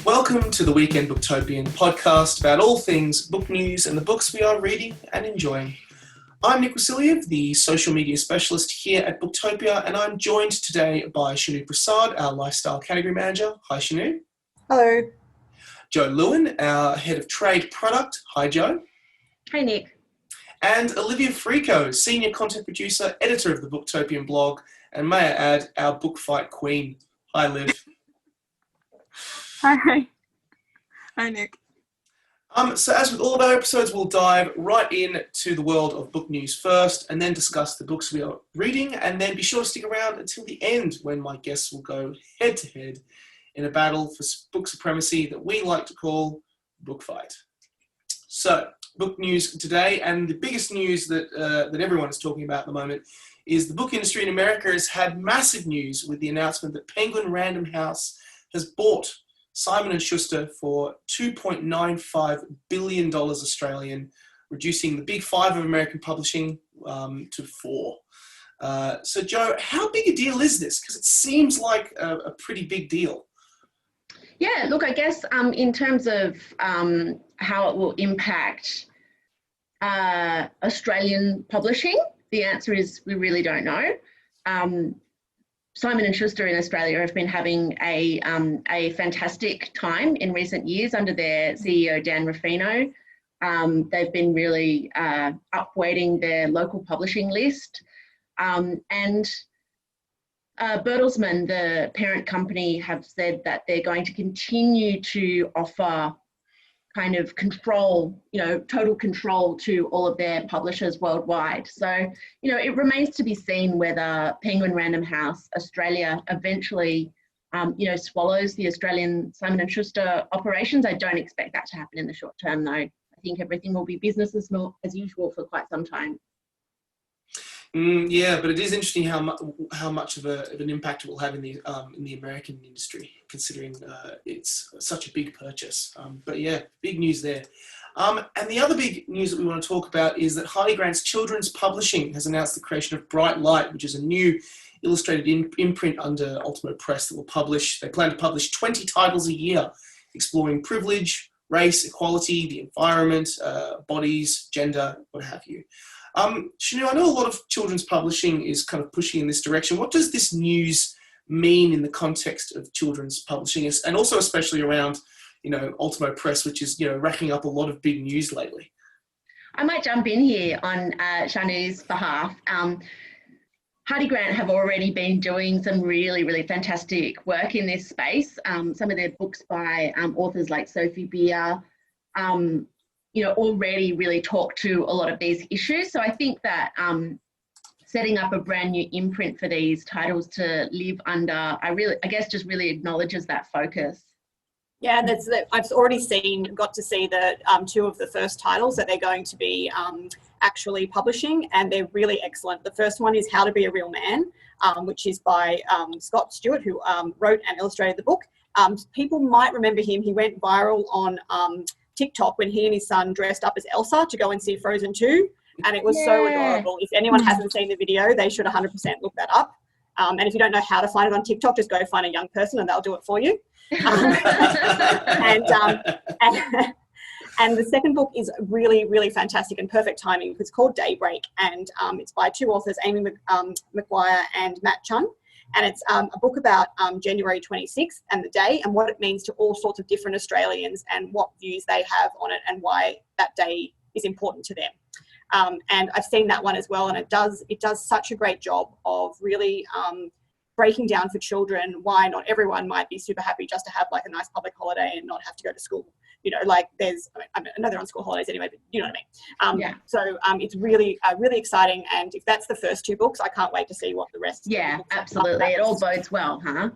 Welcome to the Weekend Booktopian podcast about all things book news and the books we are reading and enjoying. I'm Wasiliev, the social media specialist here at Booktopia, and I'm joined today by Shanu Prasad, our lifestyle category manager. Hi, Shanu. Hello. Joe Lewin, our head of trade product. Hi, Joe. Hi, Nick. And Olivia Fricot, senior content producer, editor of the Booktopian blog, and may I add, our book fight queen. Hi, Liv. Hi. Hi, Nick. So as with all of our episodes, we'll dive right into the world of book news first and then discuss the books we are reading, and then be sure to stick around until the end when my guests will go head-to-head in a battle for book supremacy that we like to call book fight. So, book news today, and the biggest news that everyone is talking about at the moment is the book industry in America has had massive news with the announcement that Penguin Random House has bought Simon Schuster for $2.95 billion Australian, reducing the big five of American publishing to four. So, Joe, how big a deal is this? Because it seems like a pretty big deal. Yeah, look, I guess in terms of how it will impact Australian publishing, the answer is we really don't know. Simon & Schuster in Australia have been having a fantastic time in recent years under their CEO, Dan Ruffino. They've been really upweighting their local publishing list. And Bertelsmann, the parent company, have said that they're going to continue to offer kind of control, total control to all of their publishers worldwide. So, it remains to be seen whether Penguin Random House Australia eventually, swallows the Australian Simon & Schuster operations. I don't expect that to happen in the short term, though. I think everything will be business as usual for quite some time. Yeah, but it is interesting how much of an impact it will have in the American industry, considering it's such a big purchase. But yeah, big news there. And the other big news that we want to talk about is that Hardy Grant's Children's Publishing has announced the creation of Bright Light, which is a new illustrated imprint under Ultimo Press that will publish. They plan to publish 20 titles a year, exploring privilege, race, equality, the environment, bodies, gender, what have you. Shanu, I know a lot of children's publishing is kind of pushing in this direction. What does this news mean in the context of children's publishing, and also especially around, Ultimo Press, which is, racking up a lot of big news lately? I might jump in here on Shanu's behalf. Hardy Grant have already been doing some really, really fantastic work in this space. Some of their books by authors like Sophie Beer, already really talk to a lot of these issues. So I think that setting up a brand new imprint for these titles to live under, I guess just really acknowledges that focus. Yeah, I've already got to see the two of the first titles that they're going to be actually publishing, and they're really excellent. The first one is How to Be a Real Man, which is by Scott Stewart, who wrote and illustrated the book. People might remember him. He went viral on TikTok when he and his son dressed up as Elsa to go and see Frozen 2, and it was so adorable. If anyone hasn't seen the video, they should 100% look that up. And if you don't know how to find it on TikTok, just go find a young person and they'll do it for you. And the second book is really, really fantastic and perfect timing. It's called Daybreak, and it's by two authors, Amy McGuire and Matt Chung. And it's a book about January 26th and the day and what it means to all sorts of different Australians and what views they have on it and why that day is important to them. And I've seen that one as well, and it does such a great job of really breaking down for children why not everyone might be super happy just to have like a nice public holiday and not have to go to school. I know they're on school holidays anyway, but you know what I mean. So it's really, really exciting. And if that's the first two books, I can't wait to see what the rest. Yeah, absolutely. It all bodes well, huh?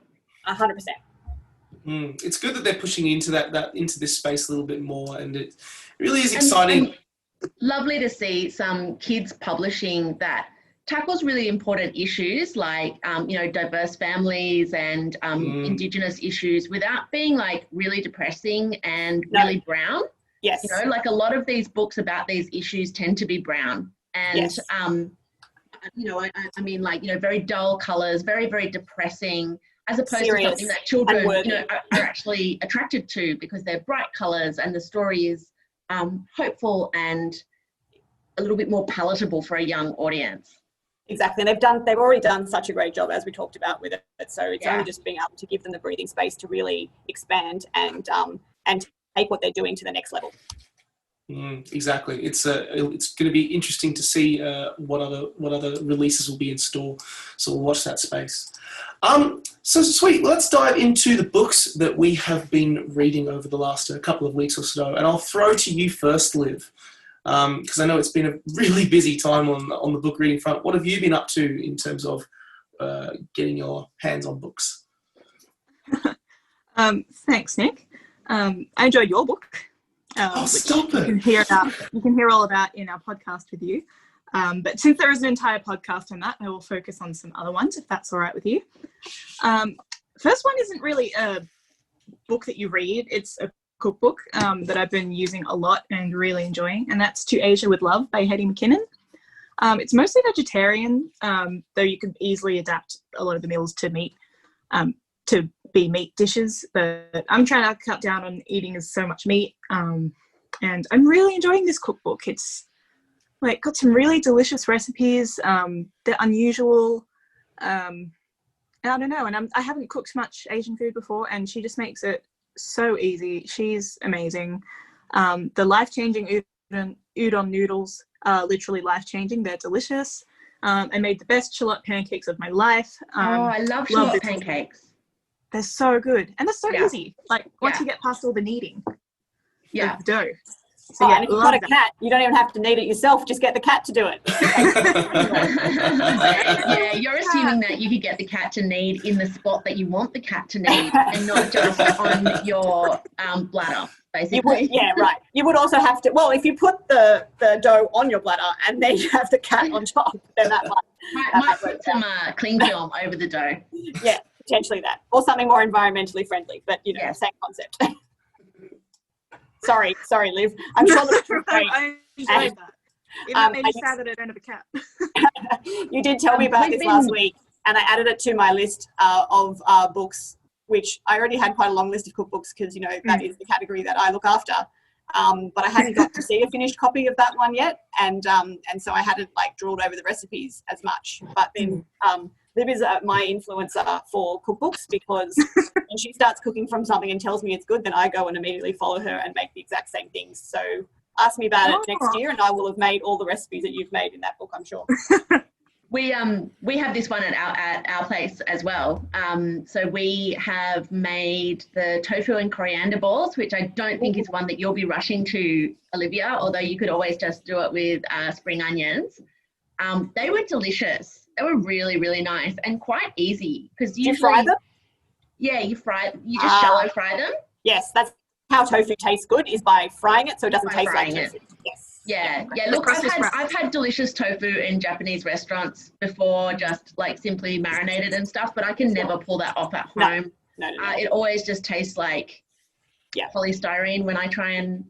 100%. It's good that they're pushing into into this space a little bit more, and it really is exciting. And lovely to see some kids publishing that tackles really important issues like, diverse families and Indigenous issues without being like really depressing and really brown. Yes. Like a lot of these books about these issues tend to be brown. And, yes. very dull colours, very, very depressing. as opposed to something that children, are actually attracted to because they're bright colours and the story is hopeful and a little bit more palatable for a young audience. Exactly, and they've already done such a great job, as we talked about, with it. So it's only just being able to give them the breathing space to really expand and take what they're doing to the next level. Exactly. It's going to be interesting to see what other releases will be in store. So we'll watch that space. So sweet. Let's dive into the books that we have been reading over the last couple of weeks or so, and I'll throw to you first, Liv, because I know it's been a really busy time on the book reading front. What have you been up to in terms of getting your hands on books? Thanks, Nick. I enjoyed your book. Stop it! You can hear all about in our podcast with you. But since there is an entire podcast on that, I will focus on some other ones, if that's all right with you. First one isn't really a book that you read. It's a cookbook that I've been using a lot and really enjoying, and that's To Asia with Love by Hetty McKinnon. It's mostly vegetarian, though you can easily adapt a lot of the meals to meat, to be meat dishes, but I'm trying to cut down on eating so much meat, and I'm really enjoying this cookbook. It's got some really delicious recipes. They're unusual. I don't know, and I haven't cooked much Asian food before, and she just makes it so easy. She's amazing. The life-changing udon noodles are literally life-changing. They're delicious. I made the best shallot pancakes of my life. I love shallot pancakes. They're so good, and they're so easy. Once you get past all the kneading, the dough. So and if you've got a cat, you don't even have to knead it yourself. Just get the cat to do it. Yeah, you're assuming that you could get the cat to knead in the spot that you want the cat to knead, and not just on your bladder, basically. Right. You would also have to. Well, if you put the dough on your bladder and then you have the cat on top, then that might put some cling film over the dough. Yeah. Potentially that, or something more environmentally friendly, but same concept. sorry, Liv. I'm sure that's great. I enjoyed that. It made me sad that I don't have a cat. You did tell me about this last week, and I added it to my list of books, which I already had quite a long list of cookbooks because that is the category that I look after. But I hadn't got to see a finished copy of that one yet, and so I hadn't drooled over the recipes as much. But then Liv is my influencer for cookbooks, because when she starts cooking from something and tells me it's good, then I go and immediately follow her and make the exact same things. So ask me about it next year and I will have made all the recipes that you've made in that book, I'm sure. We have this one at our place as well. So we have made the tofu and coriander balls, which I don't think is one that you'll be rushing to, Olivia, although you could always just do it with spring onions. They were delicious. They were really, really nice and quite easy because you fry them? Yeah, you just shallow fry them. Yes, that's how tofu tastes good, is by frying it so it doesn't taste like tofu. Yes. Yeah. Look, I've had delicious tofu in Japanese restaurants before, just simply marinated and stuff, but I can never pull that off at home. No. It always just tastes like polystyrene when I try and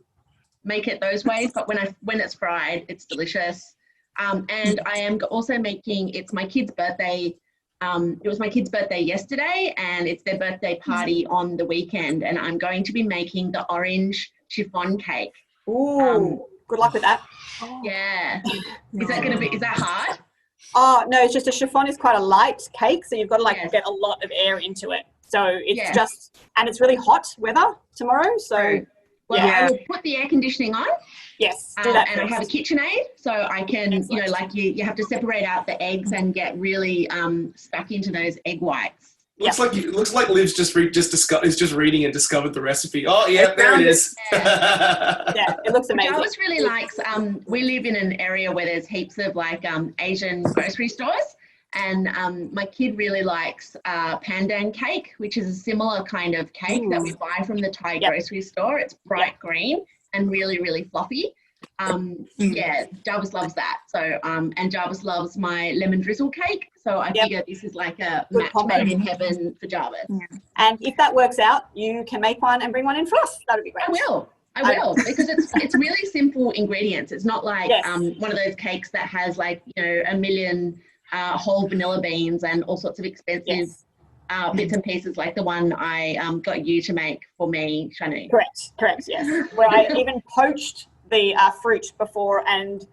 make it those ways, but when it's fried, it's delicious. And I am also making, it's my kid's birthday. It was my kid's birthday yesterday, and it's their birthday party on the weekend, and I'm going to be making the orange chiffon cake. Ooh, good luck with that. Yeah. Is that hard? Oh, no, it's just a chiffon is quite a light cake, so you've got to get a lot of air into it. So it's just, and it's really hot weather tomorrow, so... I will put the air conditioning on. Yes, do that and I have a KitchenAid, so I can, you have to separate out the eggs and get really stuck into those egg whites. It looks like Liv's just reading and discovered the recipe. Oh, yeah, there it is. Yeah, it looks amazing. Jarvis really likes, we live in an area where there's heaps of Asian grocery stores. And my kid really likes pandan cake, which is a similar kind of cake that we buy from the Thai grocery store. It's bright green and really, really fluffy. Jarvis loves that. So, and Jarvis loves my lemon drizzle cake. So I figure this is like a match made in heaven for Jarvis. Yeah. And if that works out, you can make one and bring one in for us. That would be great. I will because it's really simple ingredients. It's not like one of those cakes that has a million whole vanilla beans and all sorts of expensive bits and pieces like the one I got you to make for me, Shanu. Correct, yes. Where I even poached the fruit before and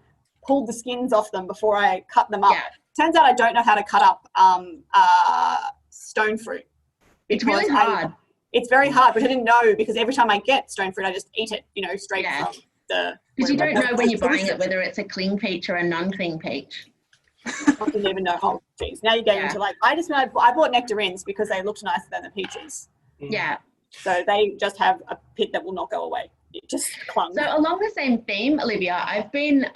pulled the skins off them before I cut them up. Yeah. Turns out I don't know how to cut up stone fruit. It's really hard. It's very hard, but I didn't know because every time I get stone fruit, I just eat it, straight from the... Because you don't know when you're buying it whether it's a clean peach or a non-clean peach. I didn't even know. Oh, geez. Now you're getting into I bought nectarines because they looked nicer than the peaches. Yeah. So they just have a pit that will not go away. It just clung. So along the same theme, Olivia, I've been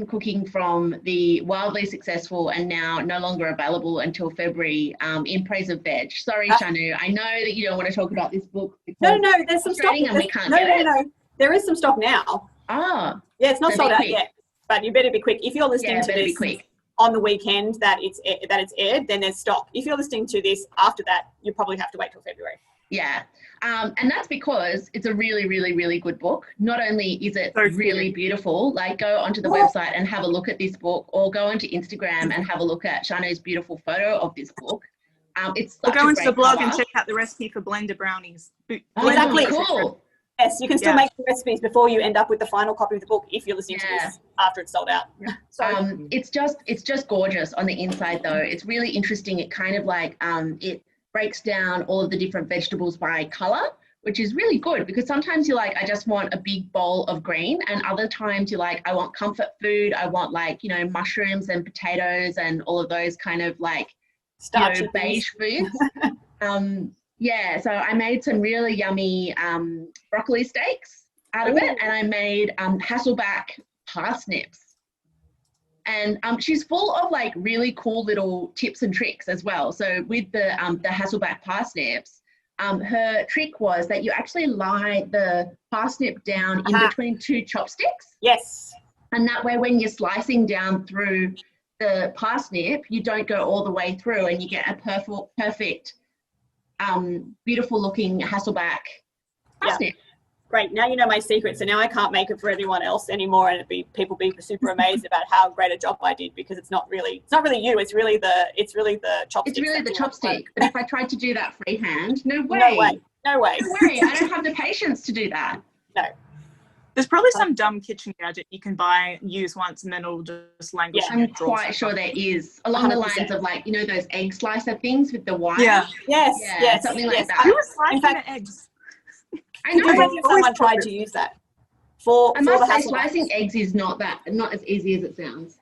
cooking from the wildly successful and now no longer available until February In Praise of Veg. Sorry, Shanu, I know that you don't want to talk about this book. No, there's some stock. And we can't get it. No. There is some stock now. Ah. Yeah, it's not So sold out quick. yet, but you better be quick. If you're listening to this on the weekend that it's aired, then there's stock. If you're listening to this after that, you probably have to wait till February. Yeah. And that's because it's a really, really, really good book. Not only is it really beautiful, like go onto the website and have a look at this book, or go onto Instagram and have a look at Shanu's beautiful photo of this book. It's Or go into the blog cover. and check out the recipe for blender brownies. Exactly. Cool. Yes, you can still make the recipes before you end up with the final copy of the book if you're listening to this after it's sold out. So it's just gorgeous on the inside though. It's really interesting. It kind of like it breaks down all of the different vegetables by color, which is really good because sometimes you're like, I just want a big bowl of green, and other times you're like, I want comfort food. I want like, mushrooms and potatoes and all of those kind of like, beige foods. Yeah, so I made some really yummy broccoli steaks out of it, and I made Hasselback parsnips. And she's full of like really cool little tips and tricks as well. So with the Hasselback parsnips, her trick was that you actually lie the parsnip down in between two chopsticks. Yes. And that way when you're slicing down through the parsnip, you don't go all the way through and you get a perfect beautiful looking Hasselback parsnip. Yeah. Great. Now you know my secret. So now I can't make it for everyone else anymore, and people be super amazed about how great a job I did, because it's not really you. It's really the chopstick. It's really the chopstick. But if I tried to do that freehand, no way. No way. No way. I don't have the patience to do that. No. There's probably some dumb kitchen gadget you can buy, use once, and then it'll just languish. Yeah, I'm quite sure there is. Along 100%. The lines of like, those egg slicer things with the wire. Yeah. Yes. Something like that. Who was slicing the eggs? I know. I think someone tried to use that. I must say, slicing eggs is not as easy as it sounds.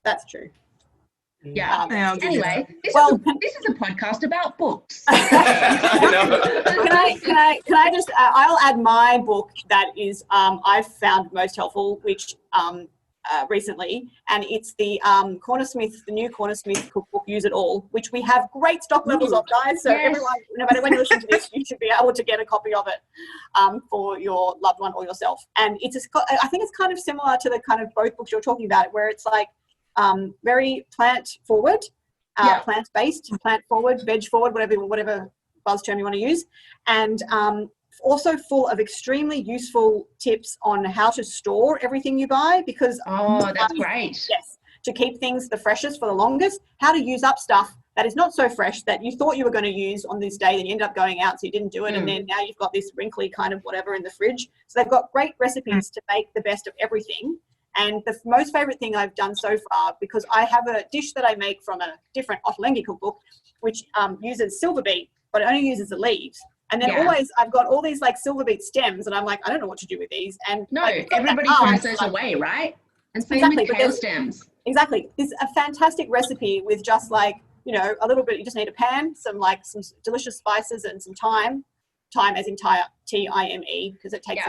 That's true. Yeah. Anyway, this is a podcast about books. Can I just? I'll add my book that is I've found most helpful, which recently, and it's the new Cornersmith cookbook, Use It All, which we have great stock levels of, guys. So everyone, no matter when you listen to this, you should be able to get a copy of it for your loved one or yourself. And I think it's kind of similar to the kind of both books you're talking about, where it's like very plant forward, plant based, plant forward, veg forward, whatever buzz term you want to use, and also full of extremely useful tips on how to store everything you buy, because that's great. Yes, to keep things the freshest for the longest, how to use up stuff that is not so fresh that you thought you were going to use on this day, then you ended up going out, so you didn't do it, and then now you've got this wrinkly kind of whatever in the fridge. So they've got great recipes to make the best of everything. And the most favourite thing I've done so far, because I have a dish that I make from a different Ottolenghi cookbook, which uses silver beet, but it only uses the leaves. And then always I've got all these like silver beet stems, and I'm like, I don't know what to do with these. And everybody throws those away, right? And same with kale stems. Exactly. It's a fantastic recipe with just like, a little bit. You just need a pan, some delicious spices, and some thyme as in T-I-M-E, because it takes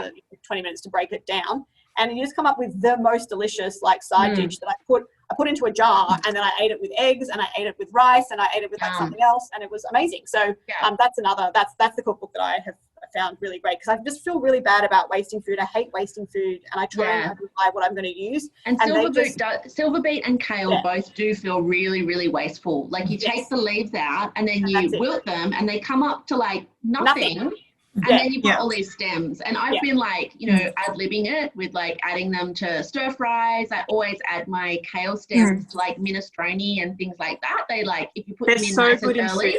20 minutes to break it down. And you just come up with the most delicious side dish that I put into a jar, and then I ate it with eggs, and I ate it with rice, and I ate it with something else, and it was amazing. So that's the cookbook that I have found really great, because I just feel really bad about wasting food. I hate wasting food, and I try and identify what I'm going to use. And silver beet and kale both do feel really, really wasteful. Like you take the leaves out, and then you wilt them, and they come up to like nothing. And Yeah. then you've got all these stems. And I've been like, you know, ad-libbing it with like adding them to stir fries. I always add my kale stems to like minestrone and things like that. They like, if you put them in nice and early.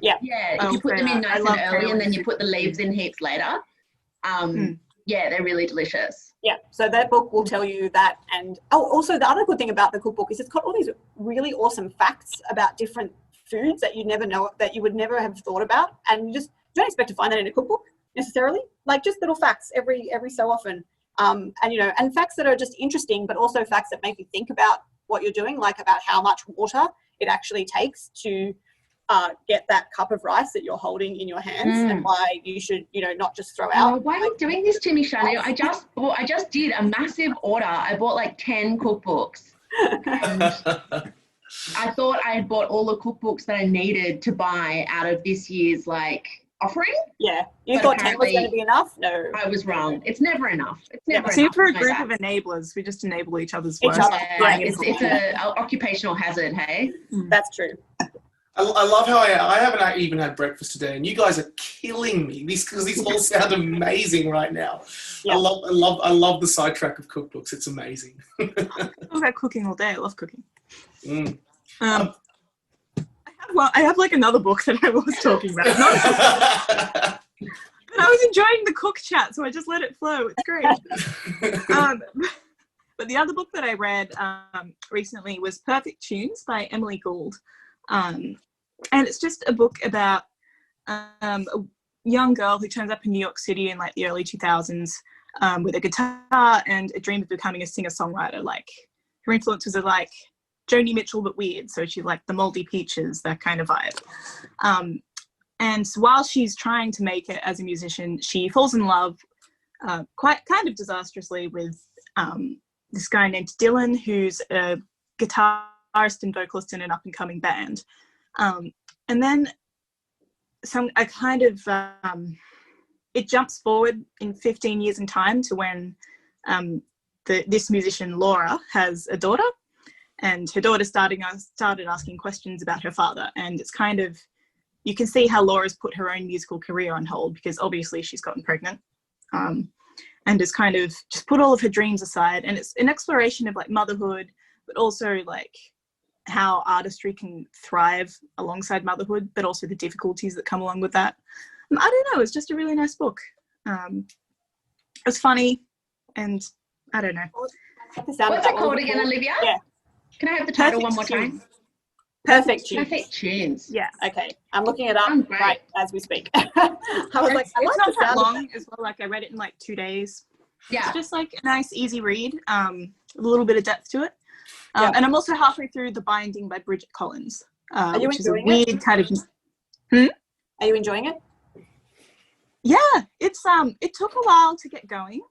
Yeah. Yeah, if you put them in nice and early and then you put the leaves in heaps later. Yeah, they're really delicious. Yeah, so that book will tell you that. And also the other good thing about the cookbook is it's got all these really awesome facts about different foods that you never know, that you would never have thought about, and you just don't expect to find that in a cookbook necessarily. Like just little facts every so often, and you know, and facts that are just interesting, but also facts that make you think about what you're doing, like about how much water it actually takes to get that cup of rice that you're holding in your hands, and why you should, you know, not just throw out. Why are you doing this to me, Shanu? I just did a massive order. I bought like 10 cookbooks. I thought I had bought all the cookbooks that I needed to buy out of this year's like offering. Yeah, you thought 10 was going to be enough? No, I was wrong. It's never enough. It's never enough. See, for a group of enablers, we just enable each other's work. Yeah, it's an occupational hazard, hey? That's true. I love how I haven't even had breakfast today, and you guys are killing me because these all sound amazing right now. Yeah. I love the sidetrack of cookbooks. It's amazing. I talk about cooking all day. I love cooking. I have like another book that I was talking about. But I was enjoying the cook chat, so I just let it flow. It's great. But the other book that I read recently was Perfect Tunes by Emily Gould. And it's just a book about a young girl who turns up in New York City in like the early 2000s with a guitar and a dream of becoming a singer-songwriter. Like her influences are like Joni Mitchell but weird, so she's like the Moldy Peaches, that kind of vibe. And while she's trying to make it as a musician, she falls in love kind of disastrously with this guy named Dylan, who's a guitarist and vocalist in an up-and-coming band. And then it jumps forward in 15 years in time to when this musician Laura has a daughter, and her daughter started asking questions about her father, and it's kind of, you can see how Laura's put her own musical career on hold because obviously she's gotten pregnant, and has kind of just put all of her dreams aside. And it's an exploration of like motherhood, but also like how artistry can thrive alongside motherhood, but also the difficulties that come along with that. I don't know, it's just a really nice book. It's funny, and I don't know. What's it called again, Olivia? Yeah. Can I have the title one more time? Perfect Tunes. Perfect Tunes. Yeah. Okay. I'm looking it up right as we speak. I was like, it's not that long as well. Like I read it in like 2 days. Yeah. It's just like a nice, easy read. A little bit of depth to it. And I'm also halfway through The Binding by Bridget Collins. Are you which is a enjoying weird it? kind of. Are you enjoying it? Yeah, it's it took a while to get going.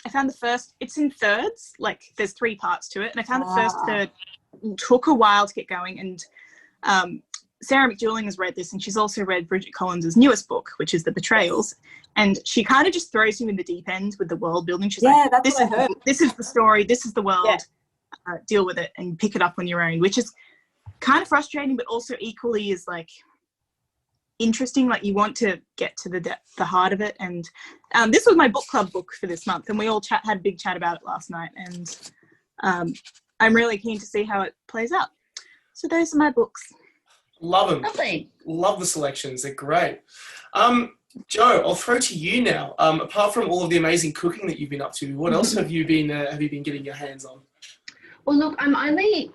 I found the first, it's in thirds, like there's 3 parts to it, and I found the first third took a while to get going. And Sarah McDouling has read this, and she's also read Bridget Collins' newest book, which is The Betrayals, and she kind of just throws you in the deep end with the world building. She's like, that's what I heard. This is the story, this is the world, deal with it and pick it up on your own, which is kind of frustrating, but also equally is like interesting. Like you want to get to the heart of it. And this was my book club book for this month, and we all had a big chat about it last night, and I'm really keen to see how it plays out. So those are my books. Love them. Lovely. Love the selections. They're great. Joe, I'll throw to you now. Apart from all of the amazing cooking that you've been up to, what else have you been getting your hands on? Well, look, I'm only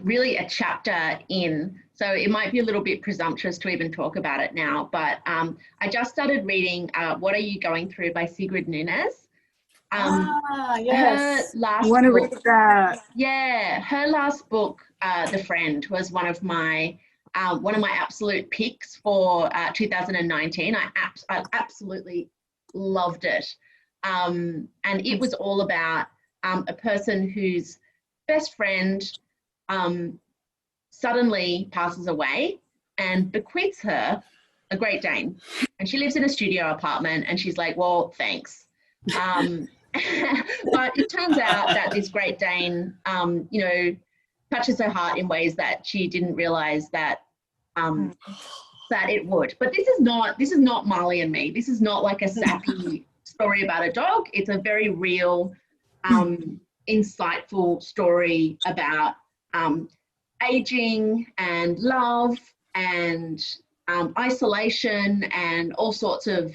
really a chapter in, so it might be a little bit presumptuous to even talk about it now, but I just started reading What Are You Going Through by Sigrid Nunez. Yes. Her last I want to book, read that. Yeah, her last book, The Friend, was one of my absolute picks for 2019. I absolutely loved it. And it was all about a person whose best friend suddenly passes away and bequeaths her a Great Dane. And she lives in a studio apartment, and she's like, well, thanks. But it turns out that this Great Dane, you know, touches her heart in ways that she didn't realize that that it would. But this is not Marley and Me. This is not like a sappy story about a dog. It's a very real, insightful story about aging and love and isolation and all sorts of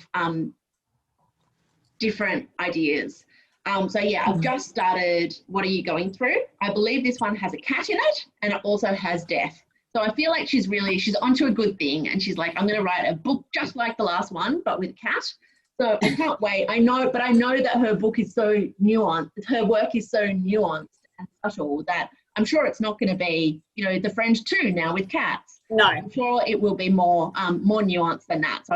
different ideas. So yeah, I've just started What Are You Going Through? I believe this one has a cat in it, and it also has death. So I feel like she's onto a good thing, and she's like, I'm going to write a book just like the last one, but with a cat. So I can't wait. I know that her book is so nuanced. Her work is so nuanced and subtle that I'm sure it's not going to be, The Friend 2 now with cats. No. I'm sure it will be more nuanced than that. So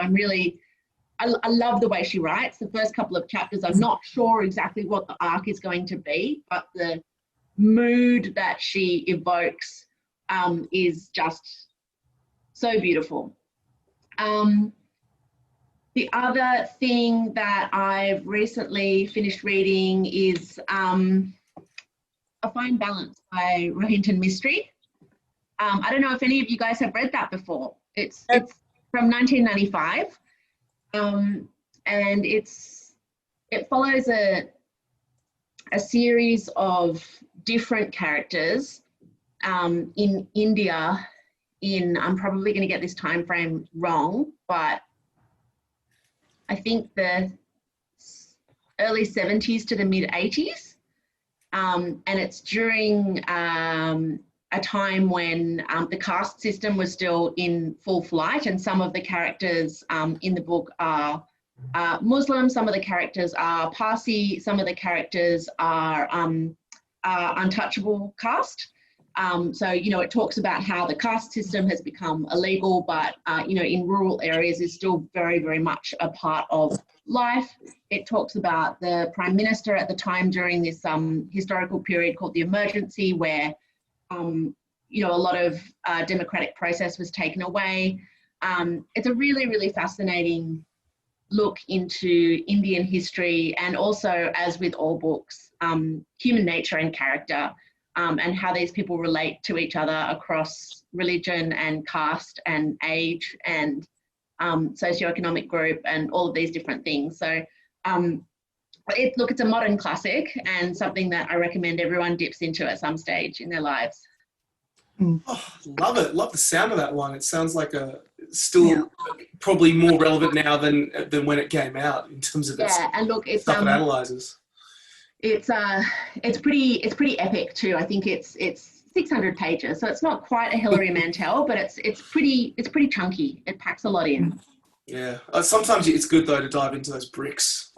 I love the way she writes. The first couple of chapters, I'm not sure exactly what the arc is going to be, but the mood that she evokes is just so beautiful. The other thing that I've recently finished reading is A Fine Balance by Rohinton Mistry. I don't know if any of you guys have read that before. It's from 1995. And it follows a series of different characters in India I'm probably going to get this time frame wrong, but I think the early 70s to the mid 80s. And it's during a time when the caste system was still in full flight, and some of the characters in the book are Muslim, some of the characters are Parsi, some of the characters are untouchable caste. So, it talks about how the caste system has become illegal, but, in rural areas is still very, very much a part of life. It talks about the Prime Minister at the time during this historical period called the Emergency, where a lot of democratic process was taken away. It's a really, really fascinating look into Indian history, and also, as with all books, human nature and character, and how these people relate to each other across religion and caste and age and socioeconomic group and all of these different things. So it's a modern classic and something that I recommend everyone dips into at some stage in their lives. Oh, love it. Love the sound of that one. It sounds like probably more relevant now than when it came out in terms of its and look, it's stuff it analyzes. It's pretty epic too. I think it's 600 pages, so it's not quite a Hilary Mantel, but it's pretty chunky. It packs a lot in. Yeah. Sometimes it's good though to dive into those bricks,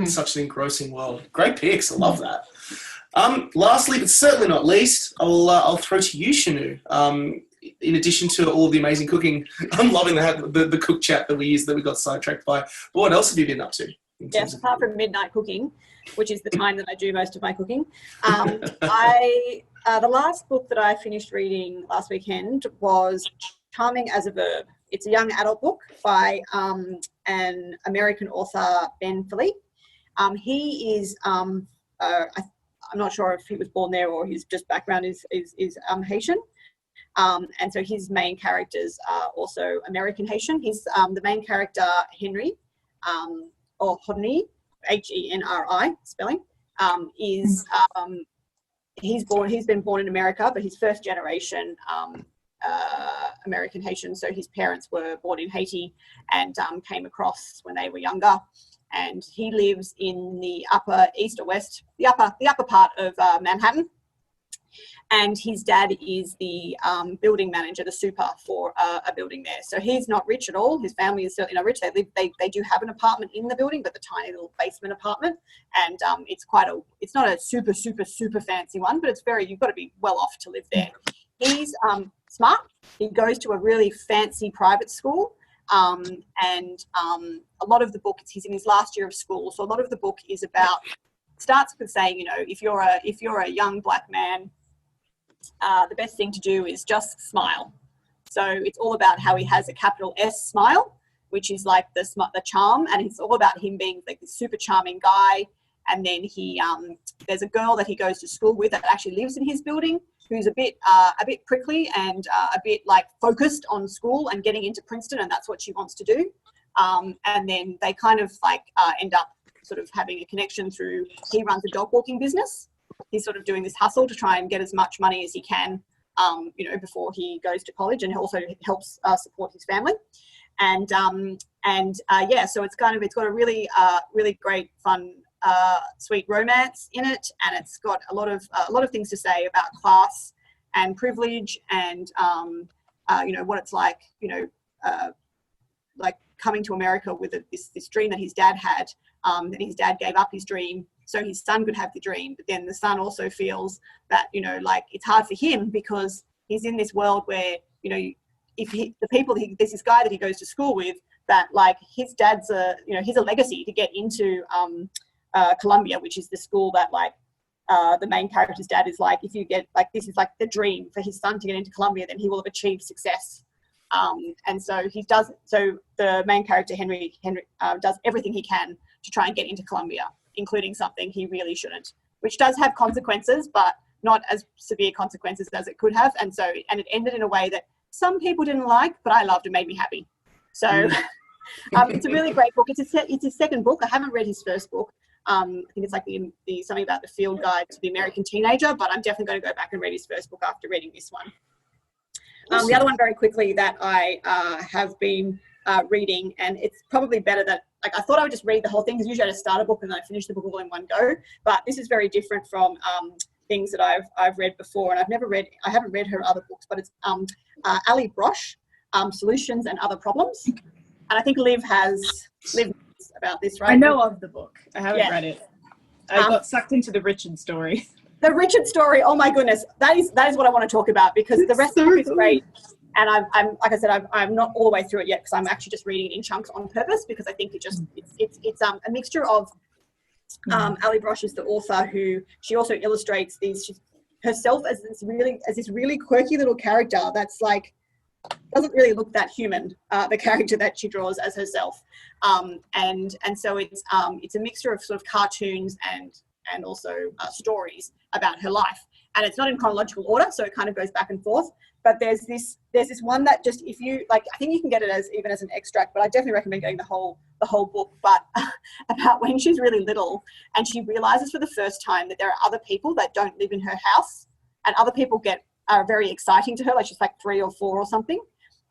such an engrossing world. Great picks. I love that. Lastly, but certainly not least, I'll throw to you, Shanu. In addition to all of the amazing cooking, I'm loving the cook chat that we got sidetracked by. But what else have you been up to? Yes, apart from midnight cooking, which is the time that I do most of my cooking. The last book that I finished reading last weekend was Charming as a Verb. It's a young adult book by an American author, Ben Philippe. He is, I'm not sure if he was born there or his just background is Haitian. And so his main characters are also American Haitian. He's the main character, Henry, or Hodney, Henri spelling, he's been born in America, but he's first generation American Haitian. So his parents were born in Haiti and came across when they were younger. And he lives in the upper east or west, the upper part of Manhattan. And his dad is the building manager, the super for a building there. So he's not rich at all. His family is certainly not rich. They do have an apartment in the building, but the tiny little basement apartment. And it's not a super, super, super fancy one, but you've got to be well off to live there. He's smart. He goes to a really fancy private school. And a lot of the book, he's in his last year of school. So a lot of the book starts with saying, if you're a young black man, the best thing to do is just smile. So it's all about how he has a capital S smile, which is like the charm, and it's all about him being like this super charming guy. And then there's a girl that he goes to school with that actually lives in his building, who's a bit prickly and a bit like focused on school and getting into Princeton, and that's what she wants to do. And then they kind of like end up sort of having a connection through, he runs a dog walking business. He's sort of doing this hustle to try and get as much money as he can, you know, before he goes to college, and also helps support his family. And yeah, so it's got a really great, fun, sweet romance in it, and it's got a lot of things to say about class and privilege, and you know, what it's like, you know, like coming to America with this dream that his dad had, that his dad gave up his dream so his son could have the dream, but then the son also feels that, you know, like it's hard for him because he's in this world where, you know, there's this guy that he goes to school with, that like his dad's you know, he's a legacy to get into Columbia, which is the school that like the main character's dad is like, if you get like, this is like the dream for his son to get into Columbia, then he will have achieved success. And so the main character Henry does everything he can to try and get into Columbia, including something he really shouldn't, which does have consequences, but not as severe consequences as it could have. And it ended in a way that some people didn't like, but I loved. It made me happy. So it's a really great book. It's his second book. I haven't read his first book. I think it's like the something about the field guide to the American teenager, but I'm definitely going to go back and read his first book after reading this one. The other one, very quickly, that I have been reading, and it's probably better that, like, I thought I would just read the whole thing, because usually I just start a book and then I finish the book all in one go, but this is very different from things that I've read before, and I haven't read her other books, but it's Ali Brosh, Solutions and Other Problems, and I think Liv knows about this, right? I know of the book. I haven't read it. I got sucked into the Richard story. The Richard story, oh my goodness, that is what I want to talk about, because the rest of the book is great. And I'm like I said, I'm not all the way through it yet, because I'm actually just reading it in chunks on purpose, because I think it's a mixture of Ali Brosh is the author, who she also illustrates herself as this really quirky little character that's like doesn't really look that human, the character that she draws as herself, and so it's a mixture of sort of cartoons and also stories about her life, and it's not in chronological order, so it kind of goes back and forth. But there's this one that, just, if you like, I think you can get it even as an extract, but I definitely recommend getting the whole book. But about when she's really little and she realizes for the first time that there are other people that don't live in her house, and other people are very exciting to her, like she's like 3 or 4 or something.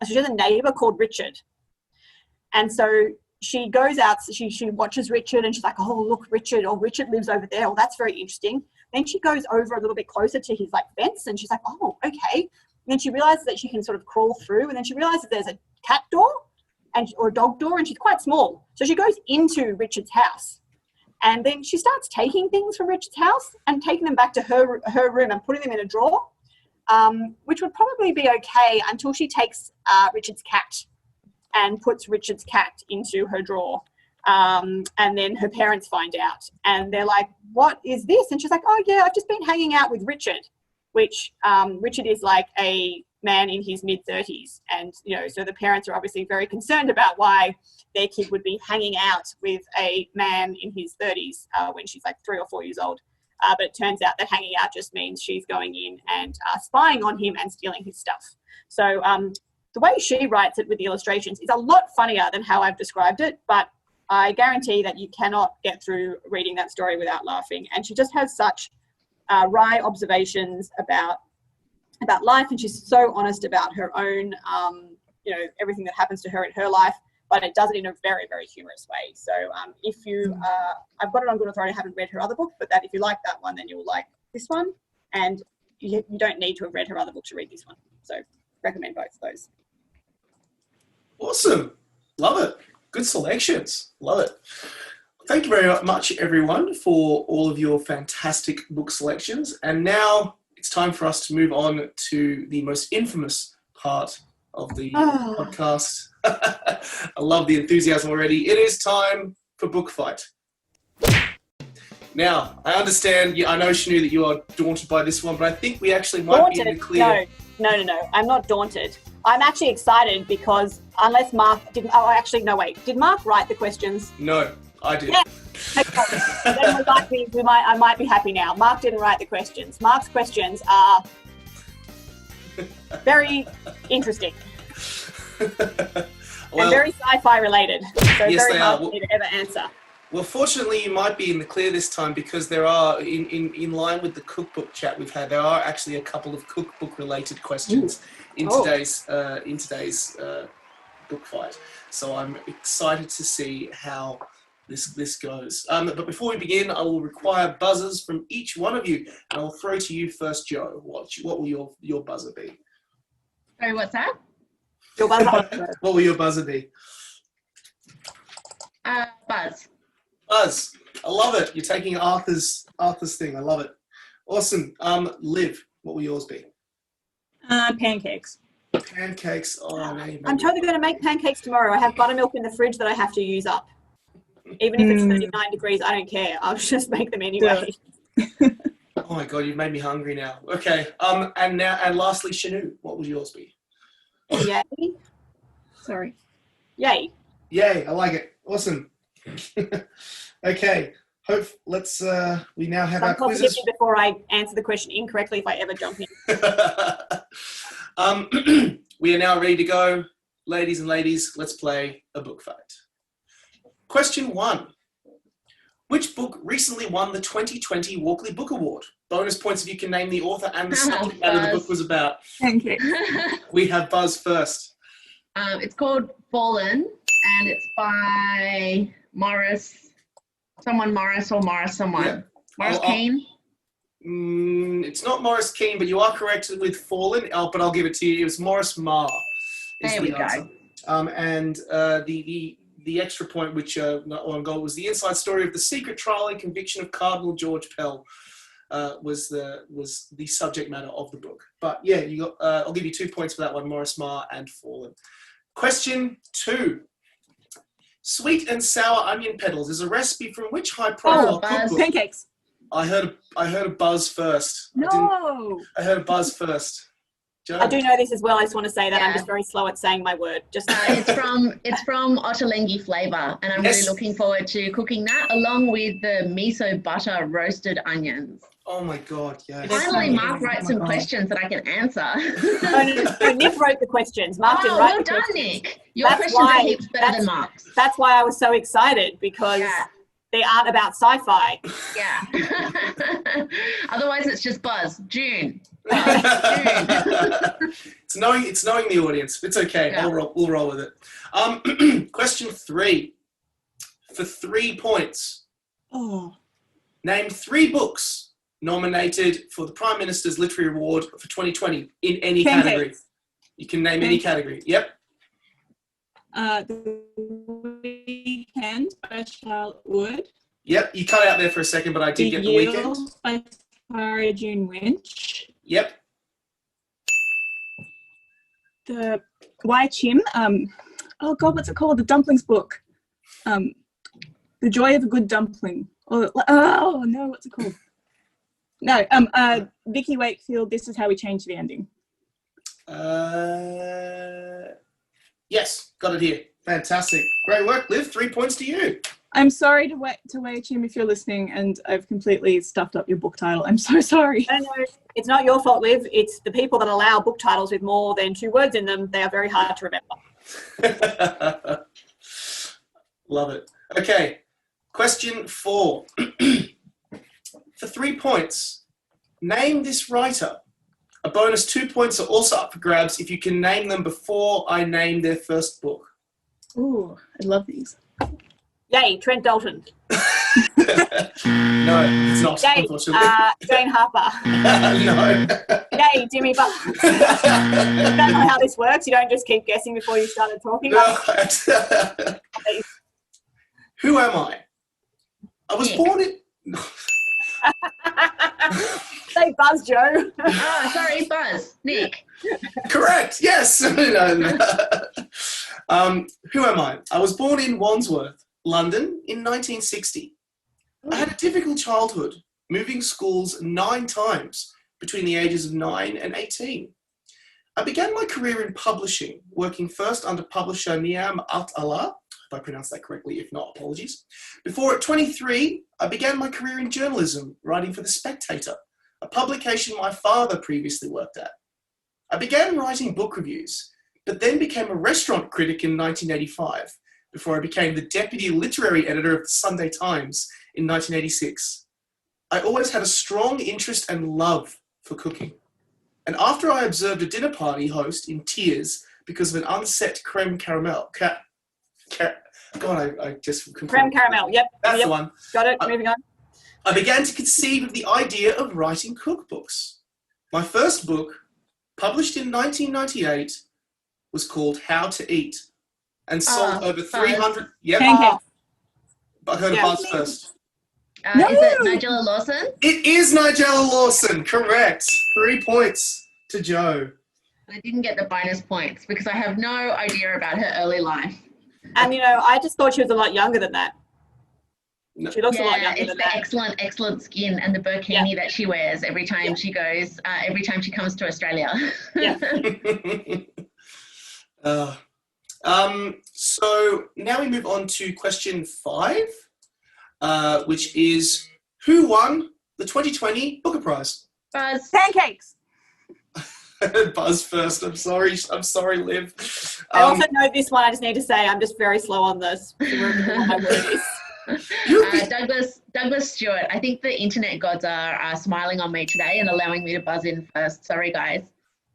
And so she has a neighbor called Richard, and so she goes out, she watches Richard, and she's like, oh, look, Richard lives over there. Oh, that's very interesting. Then she goes over a little bit closer to his like fence, and she's like, oh, okay. And then she realizes that she can sort of crawl through, and then she realizes there's a cat door or a dog door, and she's quite small. So she goes into Richard's house, and then she starts taking things from Richard's house and taking them back to her room and putting them in a drawer, which would probably be okay until she takes Richard's cat and puts Richard's cat into her drawer. And then her parents find out, and they're like, what is this? And she's like, oh yeah, I've just been hanging out with Richard, which Richard is like a man in his mid-30s. And, you know, so the parents are obviously very concerned about why their kid would be hanging out with a man in his 30s when she's like 3 or 4 years old. But it turns out that hanging out just means she's going in and spying on him and stealing his stuff. So the way she writes it with the illustrations is a lot funnier than how I've described it, but I guarantee that you cannot get through reading that story without laughing. And she just has such wry observations about life, and she's so honest about her own, you know, everything that happens to her in her life, but it does it in a very, very humorous way. So if you, I've got it on good authority, I haven't read her other book, but that if you like that one, then you'll like this one, and you don't need to have read her other book to read this one. So recommend both of those. Awesome. Love it. Good selections. Love it. Thank you very much, everyone, for all of your fantastic book selections. And now it's time for us to move on to the most infamous part of the podcast. I love the enthusiasm already. It is time for Book Fight. Now, I understand, I know, Shanu, that you are daunted by this one, but I think we actually might be in the clear. No. I'm not daunted. I'm actually excited because unless Mark didn't... Oh, actually, no, wait. Did Mark write the questions? No, I did. Yeah. Okay. Then I might be happy now. Mark didn't write the questions. Mark's questions are Very interesting and Well, very sci-fi related. So Yes, very they hard are. for me to ever answer. well, fortunately, you might be in the clear this time because there are, in line with the cookbook chat we've had, there are actually a couple of cookbook-related questions in Oh. today's book fight. So I'm excited to see how this goes. But before we begin, I will require buzzers from each one of you, and I'll throw to you first, Joe. What will your buzzer be? Sorry, what's that? Your buzzer. What will your buzzer be? Buzz. Buzz. I love it. You're taking Arthur's thing. I love it. Awesome. Liv, what will yours be? Pancakes. Pancakes. Oh, no, I'm totally going to make pancakes tomorrow. I have buttermilk in the fridge that I have to use up. Even if it's 39 degrees, I don't care. I'll just make them anyway. Oh my god, you've made me hungry now. Okay. And lastly, Shanu, what will yours be? Yay. Sorry. Yay. Yay, I like it. Awesome. Okay. We now have our I'm quizzes. before I answer the question incorrectly if I ever jump in. We are now ready to go. Ladies and ladies, let's play a book fight. Question 1. Which book recently won the 2020 Walkley Book Award? Bonus points if you can name the author and the subject matter the book was about. Pancakes. We have Buzz first. It's called Fallen, and it's by Morris someone. Yeah. Morris Keane. It's not Morris Keane, but you are correct with Fallen. But I'll give it to you. It was Morris Marr. There we go. And the extra point, which not on goal, was the inside story of the secret trial and conviction of Cardinal George Pell. Was the subject matter of the book. But yeah, you got. I'll give you 2 points for that one, Morris Marr and Fallen. Question 2. Sweet and sour onion petals is a recipe from which high-profile cookbook? Pancakes. I heard a buzz first. No. I heard a buzz first. Joe? I do know this as well. I just want to say that Yeah. I'm just very slow at saying my word. Just It's from Ottolenghi Flavour, and I'm really looking forward to cooking that along with the miso butter roasted onions. Oh my god, yes. Finally, Mark wrote some questions that I can answer. No, Nick wrote the questions. Mark didn't write well the done, questions. Nick. Your That's questions why- are heaps better than Mark's. That's why I was so excited, because they aren't about sci-fi. Yeah. Otherwise, it's just Buzz. June. It's knowing the audience. It's okay. Yeah. We'll roll with it. Question 3. For 3 points. Oh. Name 3 books nominated for the Prime Minister's Literary Award for 2020 in any category. You can name any category. Yep. The Weekend by Charlotte Wood. Yep. You cut out there for a second, but I did get the Weekend. Yield by Tara June Winch. Yep. The Why Chim. Oh God, what's it called? The dumplings book. The Joy of a Good Dumpling. Oh no, what's it called? No. Vicky Wakefield. This Is How We Change the Ending. Yes, got it here. Fantastic. Great work, Liv. 3 points to you. I'm sorry to Wei Chim if you're listening, and I've completely stuffed up your book title. I'm so sorry. No, it's not your fault, Liv. It's the people that allow book titles with more than 2 words in them. They are very hard to remember. Love it. Okay, question 4. For 3 points, name this writer. A bonus 2 points are also up for grabs if you can name them before I name their first book. Ooh, I love these. Yay, Trent Dalton. No, it's not, Yay, unfortunately. Jane Harper. No. Yay, Jimmy Butler. That's not how this works. You don't just keep guessing before you started talking. No. Who am I? I was born in... Say Buzz, Joe. Oh, sorry, Buzz. Nick. Correct, yes. No. Who am I? I was born in Wandsworth, London in 1960. I had a difficult childhood, moving schools 9 times between the ages of 9 and 18. I began my career in publishing, working first under publisher Niam At-Allah, if I pronounced that correctly, if not, apologies. Before at 23, I began my career in journalism, writing for The Spectator, a publication my father previously worked at. I began writing book reviews, but then became a restaurant critic in 1985, before I became the deputy literary editor of the Sunday Times in 1986. I always had a strong interest and love for cooking. And after I observed a dinner party host in tears because of an unset creme caramel, I just... Creme caramel, yep. That's yep. the one. Got it, moving on. I began to conceive of the idea of writing cookbooks. My first book, published in 1998, was called How to Eat, and sold over 300... Yep. Pancakes. I heard Yeah. Buzz first. Is it Nigella Lawson? It is Nigella Lawson, correct. 3 points to Joe. I didn't get the bonus points because I have no idea about her early life. And, I just thought she was a lot younger than that. No. She looks a lot Yeah, younger it's than the that. excellent skin and the burkini that she wears every time she goes, every time she comes to Australia. Yeah. So now we move on to question 5, which is, who won the 2020 Booker Prize? Buzz. Pancakes. Buzz first. I'm sorry, Liv. I also know this one. I just need to say I'm just very slow on this. My word is. Douglas Stewart. I think the internet gods are smiling on me today and allowing me to buzz in first. Sorry, guys.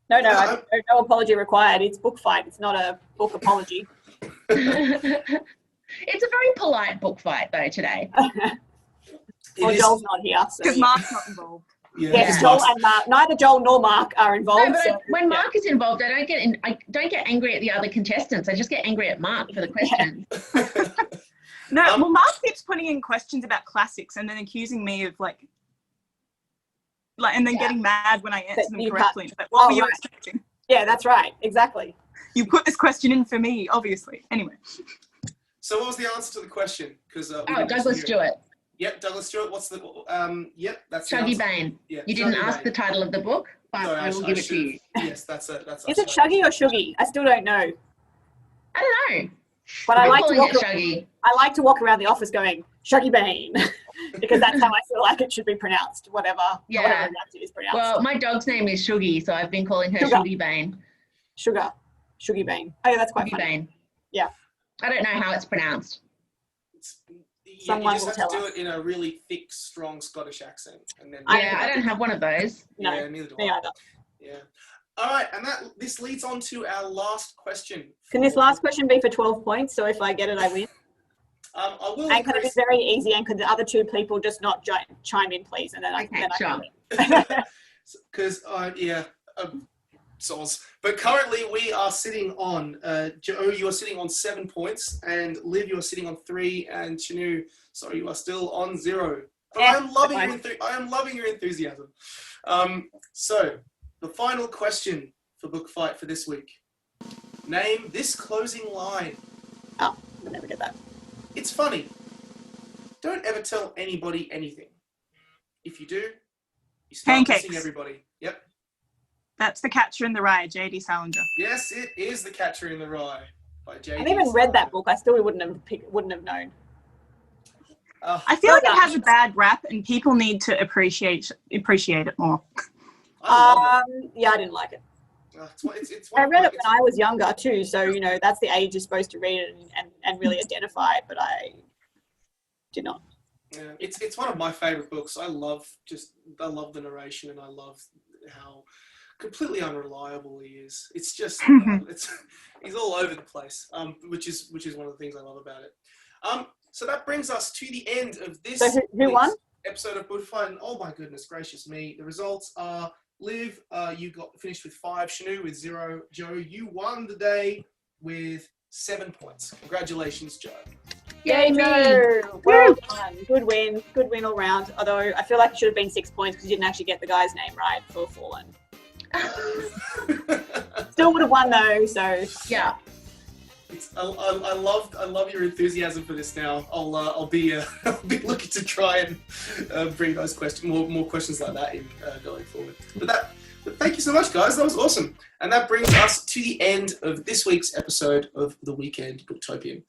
No, no apology required. It's book fight. It's not a book apology. It's a very polite book fight, though, today. Well, Joel's not here. Because Mark's not involved. Yes, Joel and Mark. Neither Joel nor Mark are involved. No, but when Mark is involved, I don't get angry at the other contestants. I just get angry at Mark for the questions. No, well, Mark keeps putting in questions about classics and then accusing me of and then getting mad when I answer them correctly. But what were you expecting? Yeah, that's right. Exactly. You put this question in for me, obviously. Anyway. So what was the answer to the question? Douglas Stewart. Yep, Douglas Stewart. What's the? Yep, that's Shuggy the answer. Bane. Yeah, You didn't Shuggy ask Bane. the title of the book, but Sorry, I will give it to you. Yes, that's it. Is it Shuggy or Shuggy? I still don't know. I don't know. But I'm calling it Shuggy. I like to walk around the office going Shuggy Bane because that's how I feel like it should be pronounced. Whatever that is pronounced. Well, my dog's name is Shuggy, so I've been calling her Sugar. Shuggy Bane. Shuggy Bane. Oh, yeah, that's quite Shuggy funny. Bane. Yeah. I don't know how it's pronounced. Someone you just will have tell to do us. it in a really thick, strong Scottish accent, and then I don't have one of those. No, yeah, neither do me I. either. Yeah. All right, and this leads on to our last question. Can this last question be for 12 points? So if I get it, I win. I will. And could it be very easy? And could the other two people just not chime in, please? And then I can win. Because soz. But currently we are sitting on Joe. You are sitting on 7 points, and Liv, you are sitting on 3, and Shanu, sorry, you are still on 0. But I am loving your enthusiasm. So the final question for Book Fight for this week. Name this closing line. Oh, I'll never get that. It's funny. Don't ever tell anybody anything. If you do, you start Pancakes. missing everybody. Yep. That's The Catcher in the Rye, J.D. Salinger. Yes, it is The Catcher in the Rye by J.D. I haven't read that book. I still wouldn't have known. I feel like it has a bad rap, and people need to appreciate it more. I love it. Yeah, I didn't like it. It's I read it when I was younger too, so that's the age you're supposed to read it and really identify it, but I did not. Yeah, it's one of my favorite books. I love the narration, and I love how completely unreliable he is. It's just he's all over the place, which is one of the things I love about it. So that brings us to the end of this So who won? episode of Book Fight. And oh my goodness gracious me, the results are: Liv, you finished with 5, Shanu with 0, Joe, you won the day with 7 points. Congratulations, Joe. Yay, Joe! Well done. Good win all round. Although I feel like it should have been 6 points because you didn't actually get the guy's name right for Fallen. Still would have won though, so Yeah. I love your enthusiasm for this. Now I'll be looking to try and bring those more questions like that in going forward. But thank you so much, guys. That was awesome. And that brings us to the end of this week's episode of the Weekend Booktopian.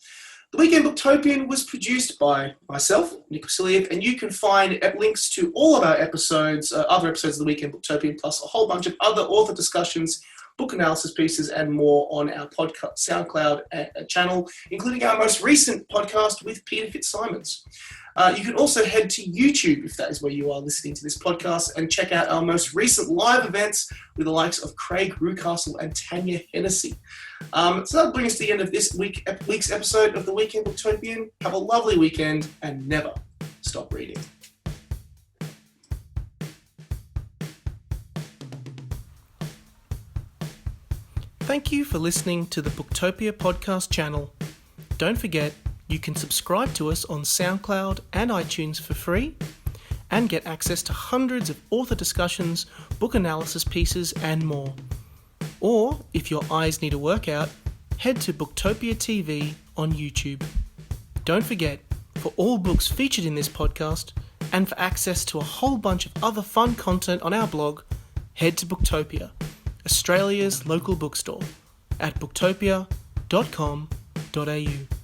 The Weekend Booktopian was produced by myself, Nick Wasiliev, and you can find links to all of our episodes, other episodes of the Weekend Booktopian, plus a whole bunch of other author discussions, book analysis pieces, and more on our podcast SoundCloud channel, including our most recent podcast with Peter Fitzsimons. You can also head to YouTube, if that is where you are listening to this podcast, and check out our most recent live events with the likes of Craig Rucastle and Tanya Hennessy. So that brings us to the end of this week's episode of the Weekend Booktopian. Have a lovely weekend and never stop reading. Thank you for listening to the Booktopia podcast channel. Don't forget, you can subscribe to us on SoundCloud and iTunes for free and get access to hundreds of author discussions, book analysis pieces, and more. Or, if your eyes need a workout, head to Booktopia TV on YouTube. Don't forget, for all books featured in this podcast and for access to a whole bunch of other fun content on our blog, head to Booktopia, Australia's local bookstore, at booktopia.com.au.